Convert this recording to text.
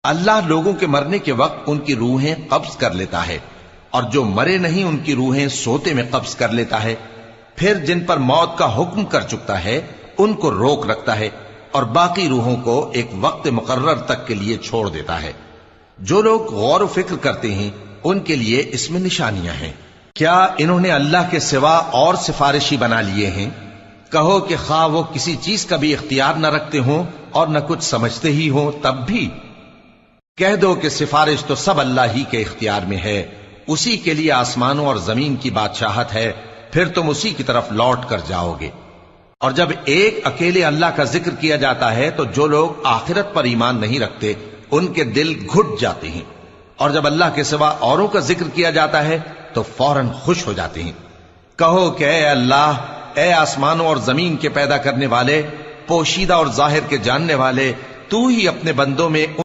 अल्लाह लोगों के मरने के वक्त उनकी रूहें कब्ज कर लेता है, और जो मरे नहीं उनकी रूहें सोते में कब्ज कर लेता है। फिर जिन पर मौत का हुक्म कर चुकता है उनको रोक रखता है, और बाकी रूहों को एक वक्त मुकर्रर तक के लिए छोड़ देता है। जो लोग गौर फिक्र करते हैं उनके लिए इसमें निशानियां हैं। क्या इन्होंने अल्लाह के सिवा और सिफारिशी बना लिए हैं? कहो कि खा वो किसी चीज का भी इख्तियार न रखते हों और न कुछ समझते ही हों, तब भी कह दो कि सिफारिश तो सब अल्लाह ही के इख्तियार में है। उसी के लिए आसमानों और जमीन की बादशाहत है, फिर तुम उसी की तरफ लौट कर जाओगे। और जब एक अकेले अल्लाह का जिक्र किया जाता है तो जो लोग आखिरत पर ईमान नहीं रखते उनके दिल घुट जाते हैं, और जब अल्लाह के सिवा औरों का जिक्र किया जाता है तो फौरन खुश हो जाते हैं। कहो कि ऐ अल्लाह, ऐ आसमानों और जमीन के पैदा करने वाले, पोशीदा और जाहिर के जानने वाले, तू ही अपने बंदों में